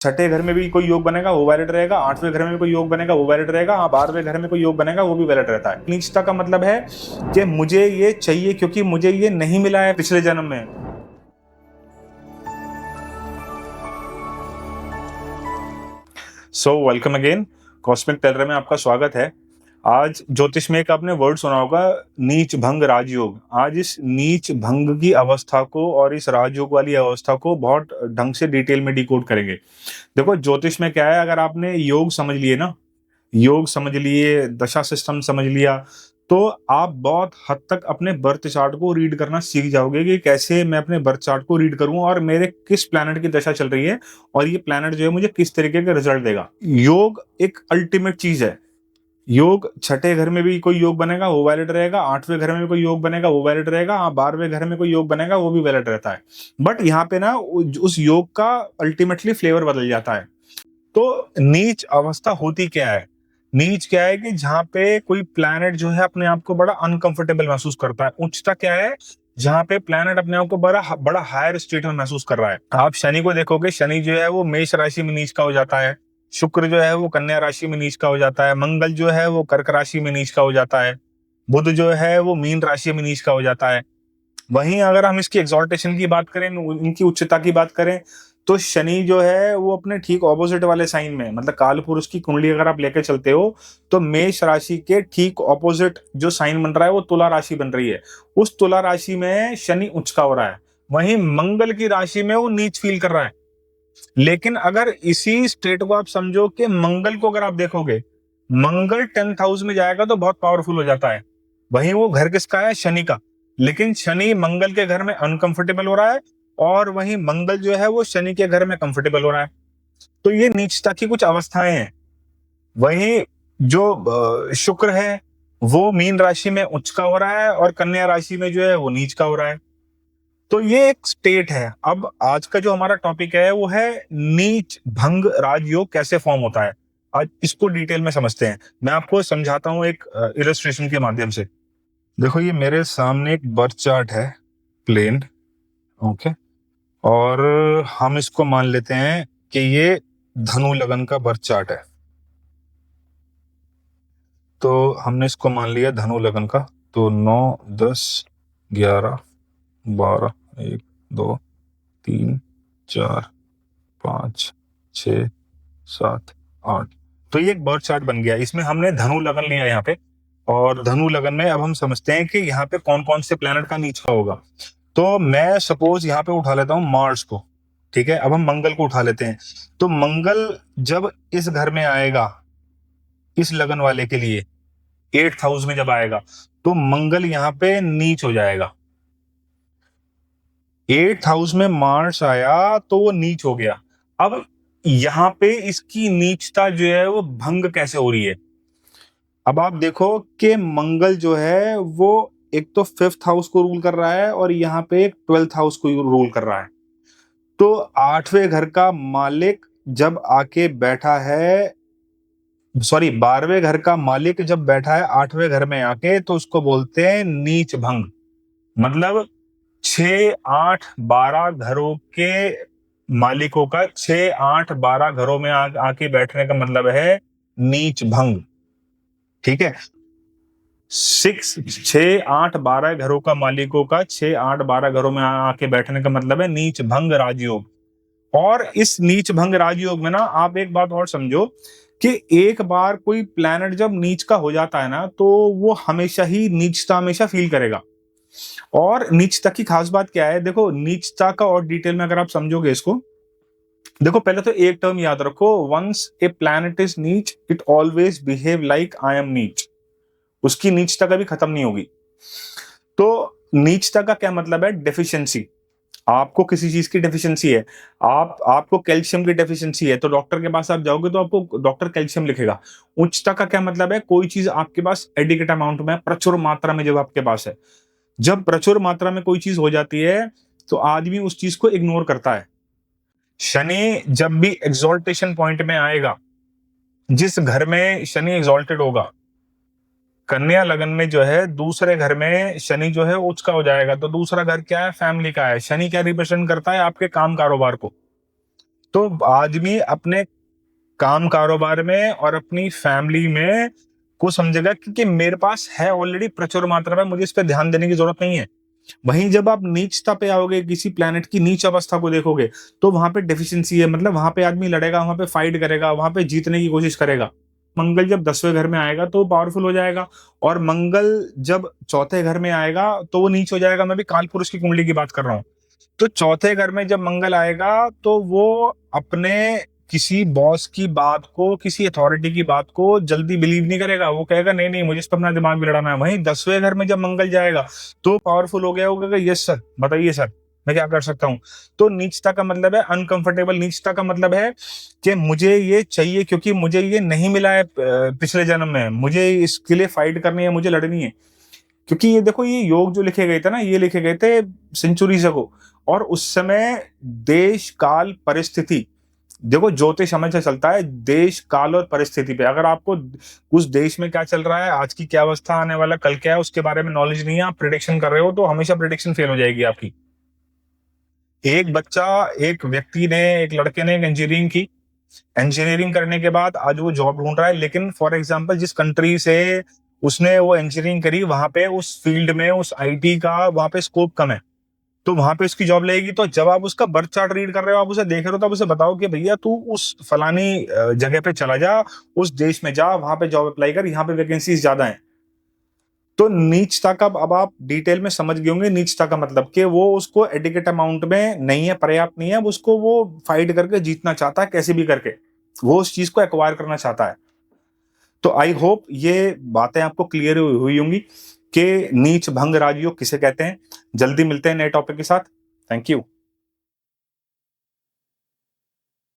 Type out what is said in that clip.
छठे घर में भी कोई योग बनेगा वो वैलिड रहेगा, आठवें घर में भी कोई योग बनेगा वो वैलिड रहेगा, 12वें घर में कोई योग बनेगा वो भी वैलिड रहता है। नीचता का मतलब है कि मुझे ये चाहिए क्योंकि मुझे ये नहीं मिला है पिछले जन्म में। So welcome again, Cosmic Teller में आपका स्वागत है। आज ज्योतिष में एक आपने वर्ड सुना होगा, नीच भंग राजयोग। आज इस नीच भंग की अवस्था को और इस राजयोग वाली अवस्था को बहुत ढंग से डिटेल में डिकोड करेंगे। देखो ज्योतिष में क्या है, अगर आपने योग समझ लिए ना, योग समझ लिए, दशा सिस्टम समझ लिया, तो आप बहुत हद तक अपने बर्थ चार्ट को रीड करना सीख जाओगे कि कैसे मैं अपने बर्थ चार्ट को रीड करूं और मेरे किस प्लैनेट की दशा चल रही है और ये प्लैनेट जो है मुझे किस तरीके का रिजल्ट देगा। योग एक अल्टीमेट चीज है। योग छठे घर में भी कोई योग बनेगा वो वैलिड रहेगा, आठवें घर में भी कोई योग बनेगा वो वैलिड रहेगा, 12वें घर में कोई योग बनेगा वो भी वैलिड रहता है। बट यहाँ पे ना उस योग का अल्टीमेटली फ्लेवर बदल जाता है। तो नीच अवस्था होती क्या है? नीच क्या है कि जहां पे कोई प्लैनेट जो है अपने आप को बड़ा अनकंफर्टेबल महसूस करता है। उच्चता क्या है? जहां पे प्लैनेट अपने आप को बड़ा बड़ा हायर स्टेट में महसूस कर रहा है। आप शनि को देखोगे, शनि जो है वो मेष राशि में नीच का हो जाता है, शुक्र जो है वो कन्या राशि में नीच का हो जाता है, मंगल जो है वो कर्क राशि में नीच का हो जाता है, बुध जो है वो मीन राशि में नीच का हो जाता है। वहीं अगर हम इसकी एक्सॉल्टेशन की बात करें, इनकी उच्चता की बात करें, तो शनि जो है वो अपने ठीक ऑपोजिट वाले साइन में, मतलब काल पुरुष की कुंडली अगर आप लेकर चलते हो तो मेष राशि के ठीक ऑपोजिट जो साइन बन रहा है वो तुला राशि बन रही है। उस तुला राशि में शनि उच्च का हो रहा है, वहीं मंगल की राशि में वो नीच फील कर रहा है। लेकिन अगर इसी स्टेट को आप समझो कि मंगल को अगर आप देखोगे, मंगल 10th हाउस में जाएगा तो बहुत पावरफुल हो जाता है। वहीं वो घर किसका है? शनि का। लेकिन शनि मंगल के घर में अनकंफर्टेबल हो रहा है और वहीं मंगल जो है वो शनि के घर में कंफर्टेबल हो रहा है। तो ये नीचता की कुछ अवस्थाएं हैं। वहीं जो शुक्र है वो मीन राशि में उच्च का हो रहा है और कन्या राशि में जो है वो नीच का हो रहा है। तो ये एक स्टेट है। अब आज का जो हमारा टॉपिक है वो है नीच भंग राजयोग कैसे फॉर्म होता है। आज इसको डिटेल में समझते हैं। मैं आपको समझाता हूं एक इलस्ट्रेशन के माध्यम से। देखो ये मेरे सामने एक बर्थ चार्ट है, प्लेन, ओके, और हम इसको मान लेते हैं कि ये धनु लगन का बर्थ चार्ट है। तो हमने इसको मान लिया धनु लगन का। तो 9, 10, 11, 12, 1, 2, 3, 4, 5, 6, 7, 8। तो ये एक बर्थ चार्ट बन गया। इसमें हमने धनु लगन लिया यहाँ पे, और धनु लगन में अब हम समझते हैं कि यहाँ पे कौन कौन से प्लैनेट का नीच का होगा। तो मैं सपोज यहाँ पे उठा लेता हूँ मार्स को, ठीक है। अब हम मंगल को उठा लेते हैं। तो मंगल जब इस घर में आएगा, इस लगन वाले के लिए 8th हाउस में जब आएगा, तो मंगल यहाँ पे नीच हो जाएगा। 8th हाउस में मार्स आया तो वो नीच हो गया। अब यहाँ पे इसकी नीचता जो है वो भंग कैसे हो रही है? अब आप देखो कि मंगल जो है वो एक तो 5th हाउस को रूल कर रहा है और यहाँ पे एक 12th हाउस को रूल कर रहा है। तो 8वें घर का मालिक जब आके बैठा है, सॉरी 12वें घर का मालिक जब बैठा है 8वें घर में आके, तो उसको बोलते हैं नीच भंग। मतलब 6, 8, 12 घरों के मालिकों का 6, 8, 12 घरों में आके बैठने का मतलब है नीच भंग, ठीक है। 6, 8, 12 घरों का मालिकों का 6, 8, 12 घरों में आके बैठने का मतलब है नीच भंग राजयोग। और इस नीच भंग राजयोग में ना आप एक बात और समझो कि एक बार कोई प्लैनेट जब नीच का हो जाता है ना, तो वो हमेशा ही नीचता हमेशा फील करेगा। और नीचता की खास बात क्या है? देखो नीचता का और डिटेल में अगर आप समझोगे इसको, देखो पहले तो एक टर्म याद रखो, वंस ए प्लैनेट इज नीच it always behave like I am नीच। उसकी नीचता कभी खत्म नहीं होगी। तो नीचता का क्या मतलब है? डेफिशिएंसी। आपको किसी चीज की डेफिशिएंसी है, आपको कैल्शियम की डेफिशिएंसी है, तो डॉक्टर के पास आप जाओगे तो आपको डॉक्टर कैल्शियम लिखेगा। उच्चता का क्या मतलब है? कोई चीज आपके पास एडिक्वेट अमाउंट में, प्रचुर मात्रा में जब आपके पास है। जब प्रचुर मात्रा में कोई चीज हो जाती है तो आदमी उस चीज को इग्नोर करता है। शनि जब भी एग्जॉल्टेशन पॉइंट में आएगा, जिस घर में शनि एग्जॉल्टेड होगा, कन्या लगन में जो है दूसरे घर में शनि जो है उच्च का हो जाएगा। तो दूसरा घर क्या है? फैमिली का है। शनि क्या रिप्रेजेंट करता है? आपके काम कारोबार को। तो आदमी अपने काम कारोबार में और अपनी फैमिली में को समझेगा कि मेरे पास है ऑलरेडी प्रचुर मात्रा में, मुझे इस पे ध्यान देने की जरूरत नहीं है। वहीं जब आप नीचता पे आओगे, किसी प्लेनेट की नीच अवस्था को देखोगे, तो वहां पे डेफिशिएंसी है, मतलब वहां पे आदमी लड़ेगा, वहां पे फाइट करेगा, वहां पे जीतने की कोशिश करेगा। मंगल जब 10वें घर में आएगा तो पावरफुल हो जाएगा, और मंगल जब चौथे घर में आएगा तो वो नीच हो जाएगा। मैं भी काल पुरुष की कुंडली की बात कर रहा हूँ। तो चौथे घर में जब मंगल आएगा तो वो अपने किसी बॉस की बात को, किसी अथॉरिटी की बात को जल्दी बिलीव नहीं करेगा। वो कहेगा नहीं नहीं, मुझे इस पर अपना दिमाग भी लड़ाना है। वहीं 10वें घर में जब मंगल जाएगा तो पावरफुल हो गया, वो कहेगा यस सर, बताइए सर, मैं क्या कर सकता हूँ। तो नीचता का मतलब है अनकंफर्टेबल। नीचता का मतलब है कि मुझे ये चाहिए क्योंकि मुझे ये नहीं मिला है पिछले जन्म में, मुझे इसके लिए फाइट करनी है, मुझे लड़नी है। क्योंकि ये देखो, ये योग जो लिखे गए थे ना, ये लिखे गए थे सेंचुरीज अगो, और उस समय देश काल परिस्थिति, देखो ज्योतिष हमेशा चलता है देश काल और परिस्थिति पे। अगर आपको उस देश में क्या चल रहा है, आज की क्या अवस्था, आने वाला कल क्या है, उसके बारे में नॉलेज नहीं है, आप प्रिडिक्शन कर रहे हो, तो हमेशा प्रिडिक्शन फेल हो जाएगी आपकी। एक बच्चा, एक व्यक्ति ने, एक लड़के ने एक इंजीनियरिंग की, इंजीनियरिंग करने के बाद आज वो जॉब ढूंढ रहा है, लेकिन फॉर एग्जांपल जिस कंट्री से उसने वो इंजीनियरिंग करी, वहां पे उस फील्ड में, उस आईटी का वहां पे स्कोप कम है, तो वहां पे उसकी जॉब लगेगी। तो जब आप उसका बर्थ चार्ट रीड कर रहे हो, आप उसे देख रहे हो, तो आप उसे बताओ कि भैया तू उस फलानी जगह पे चला जा, उस देश में जा, वहां पे जॉब अप्लाई कर, यहाँ पे वैकेंसीज ज्यादा हैं। तो नीचता का अब आप डिटेल में समझ गए होंगे। नीचता का मतलब कि वो उसको एडिकेट अमाउंट में नहीं है, पर्याप्त नहीं है, अब उसको वो फाइट करके जीतना चाहता है, कैसे भी करके वो उस चीज को एक्वायर करना चाहता है। तो आई होप ये बातें आपको क्लियर हुई होंगी कि नीच भंग राजयोग किसे कहते हैं। जल्दी मिलते हैं नए टॉपिक के साथ। Thank you.